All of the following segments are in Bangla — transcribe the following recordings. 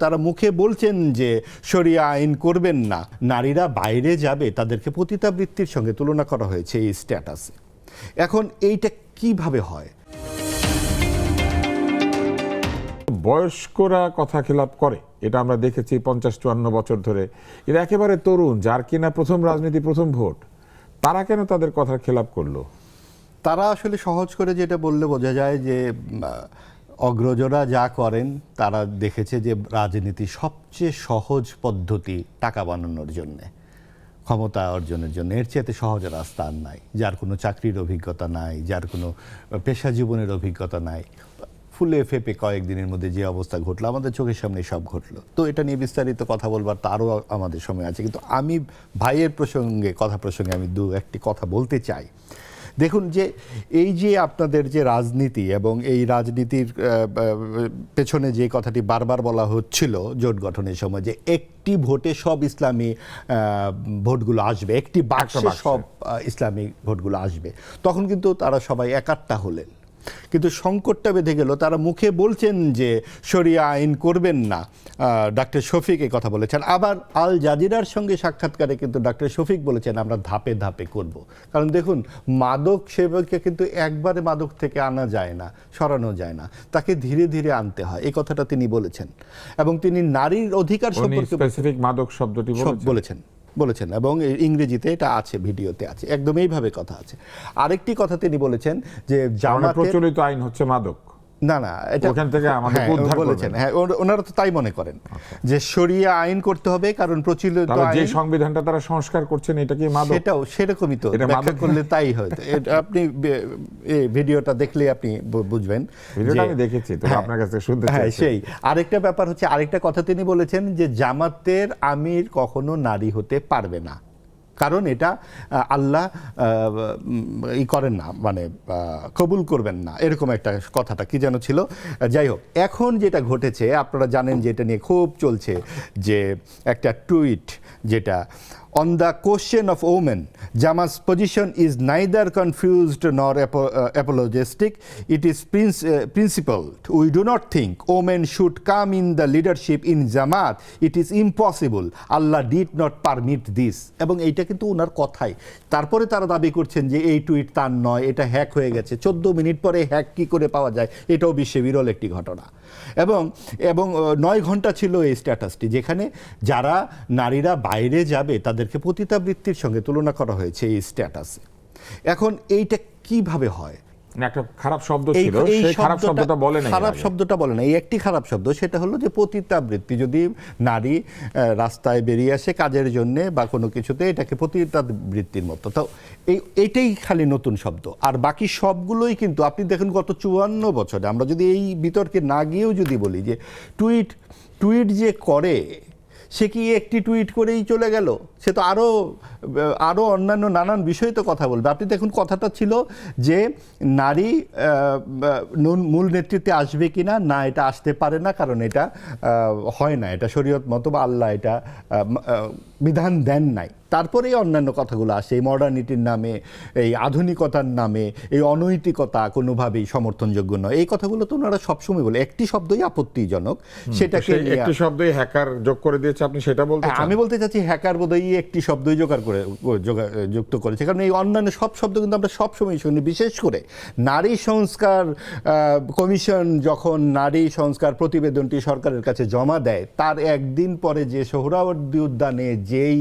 তারা মুখে বলছেন যে শরিয়া আইন করবেন না, নারীরা বাইরে যাবে, তাদেরকে পতিতাবৃত্তির সঙ্গে তুলনা করা হয়েছে এই স্ট্যাটাসে। এখন এইটা কিভাবে হয়? বয়স্করা কথা খেলাপ করে, এটা আমরা দেখেছি 50-54 বছর ধরে। এরা একেবারে তরুণ, যার কিনা প্রথম রাজনীতি, প্রথম ভোট, তারা কেন তাদের কথার খেলাপ করলো? তারা আসলে সহজ করে যেটা বললে বোঝা যায় যে অগ্রজরা যা করেন তারা দেখেছে যে রাজনীতি সবচেয়ে সহজ পদ্ধতি টাকা বানানোর জন্যে, ক্ষমতা অর্জনের জন্য। এর চেয়ে সহজ রাস্তা আর নাই। যার কোনো চাকরির অভিজ্ঞতা নাই, যার কোনো পেশা জীবনের অভিজ্ঞতা নাই, ফুলে ফেপে কয়েকদিনের মধ্যে যে অবস্থা ঘটলো, আমাদের চোখের সামনে সব ঘটলো। তো এটা নিয়ে বিস্তারিত কথা বলবার তো আরও আমাদের সময় আছে, কিন্তু আমি ভাইয়ের প্রসঙ্গে আমি একটি কথা বলতে চাই। দেখুন যে এই যে আপনাদের যে রাজনীতি এবং এই রাজনীতির পেছনে যে কথাটি বারবার বলা হচ্ছিল জোট গঠনের সময়, যে একটি ভোটে সব ইসলামী ভোটগুলো আসবে, একটি বাক্সে সব ইসলামিক ভোটগুলো আসবে, তখন কিন্তু তারা সবাই একাট্টা হলেন। কিন্তু সংকটটা বেঁধে গেল। তারা মুখে বলছেন যে শরিয়া আইন করবেন না, ডক্টর শফিক এই কথা বলেছেন। আবার আল জাজিরার সঙ্গে সাক্ষাৎকারে কিন্তু ডক্টর শফিক বলেছেন আমরা ধাপে ধাপে করব। কারণ দেখুন, মাদক সেবককে কিন্তু একবারে মাদক থেকে আনা যায় না, সরানো যায় না, তাকে ধীরে ধীরে আনতে হয়। এই কথাটা তিনি বলেছেন। এবং তিনি নারীর অধিকার সম্পর্কে স্পেসিফিক মাদক শব্দটি বলেছেন এবং ইংরেজিতে এটা আছে, ভিডিওতে আছে, একদম এইভাবে কথা আছে। আরেকটি কথা তিনি বলেছেন যে জামাতের প্রচলিত আইন হচ্ছে মাদক, না এটা ওখান থেকে আমাদের উদ্ধার বলেছেন। হ্যাঁ, ওনারা তো তাই মনে করেন যে শরিয়া আইন করতে হবে, কারণ প্রচলিত যে সংবিধানটা তারা সংস্কার করছেন এটা কি মাদক? সেটাও সেরকমই তো ব্যাখ্যা করলে তাই হয়। আপনি এই ভিডিওটা দেখলে আপনি বুঝবেন। ভিডিওটা আমি দেখেছি, তো আপনার কাছে শুনতে চাই। হ্যাঁ, সেই আরেকটা ব্যাপার হচ্ছে, আরেকটা কথা তিনি বলেছেন যে জামাতের আমির কখনো নারী হতে পারবে না, কারণ এটা আল্লাহ করেন না, মানে কবুল করবেন না, এরকম একটা কথাটা কি যেন ছিল। যাই হোক, এখন যেটা ঘটেছে আপনারা জানেন যে এটা নিয়ে খুব চলছে, যে একটা টুইট যেটা On the question of women, Jama's position is neither confused nor apologetic. It is principled. We do not think women should come in the leadership in Jamaat. It is impossible. Allah did not permit this. এবং এইটা কিন্তু ওনার কথাই। তারপরে তারা দাবি করছেন যে এই টুইট তার নয়, এটা হ্যাক হয়ে গেছে। 14 মিনিট পরে হ্যাক কি করে পাওয়া যায়, এটাও বিশ্বে বিরল একটি ঘটনা। এবং 9 ঘন্টা ছিল এই স্ট্যাটাসটি, যেখানে যারা নারীরা বাইরে যাবে তাদেরকে পতিতাবৃত্তির সঙ্গে তুলনা করা হয়েছে এই স্ট্যাটাসে। এখন এইটা কিভাবে হয়? একটা খারাপ শব্দ ছিল, সেই খারাপ শব্দটা বলে না, খারাপ শব্দটা বলে না, এই একটি খারাপ শব্দ, সেটা হলো যে পতিতাবৃত্তি। যদি নারী রাস্তায় বেরিয়ে আসে কাজের জন্য বা কোনো কিছুতে, এটাকে পতিতাবৃত্তির মতো। তো এইটাই খালি নতুন শব্দ, আর বাকি সবগুলোই কিন্তু আপনি দেখুন গত 54 বছরে, আমরা যদি এই বিতর্কে না গিয়েও যদি বলি যে টুইট যে করে, সে কি একটি টুইট করেই চলে গেল? সে তো আরও অন্যান্য নানান বিষয় তো কথা বলবে। আপনি দেখুন, কথাটা ছিল যে নারী মূল নেতৃত্বে আসবে কিনা, না এটা আসতে পারে না, কারণ এটা হয় না, এটা শরীয়ত মতো বা আল্লাহ এটা বিধান দেন নাই। তারপরে অন্যান্য কথাগুলো আসে, এই মডার্নিটির নামে, এই আধুনিকতার নামে, এই অনৈতিকতা কোনোভাবেই সমর্থনযোগ্য নয়। এই কথাগুলো তো ওনারা সবসময় বলে। একটি শব্দই আপত্তিজনক, সেটাকে একটি শব্দই হ্যাকার যোগ করে দিয়েছে, আপনি সেটা বলতে চান? আমি বলতে চাচ্ছি হ্যাকার বোধহয় একটি শব্দই যুক্ত করেছে, কারণ এই অন্যান্য সব শব্দ কিন্তু আমরা সবসময় শুনি। বিশেষ করে নারী সংস্কার কমিশন যখন নারী সংস্কার প্রতিবেদনটি সরকারের কাছে জমা দেয়, তার একদিন পরে যে সোহরাওয়ার্দী উদ্যানে যেই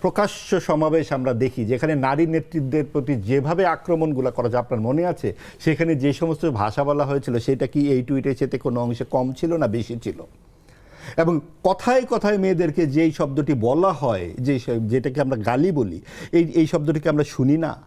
প্রকাশ্য সমাবেশ আমরা দেখি, যেখানে নারী নেতৃত্বের প্রতি যেভাবে আক্রমণগুলো করা যায়, আপনার মনে আছে? সেখানে যে সমস্ত ভাষা বলা হয়েছিল, সেটা কি এই টুইটের চেয়ে কোনো অংশে কম ছিল না বেশি ছিল? এবং কথায় কথায় মেয়েদেরকে যেই শব্দটি বলা হয়, যেটাকে আমরা গালি বলি, এই শব্দটিকে আমরা শুনি না।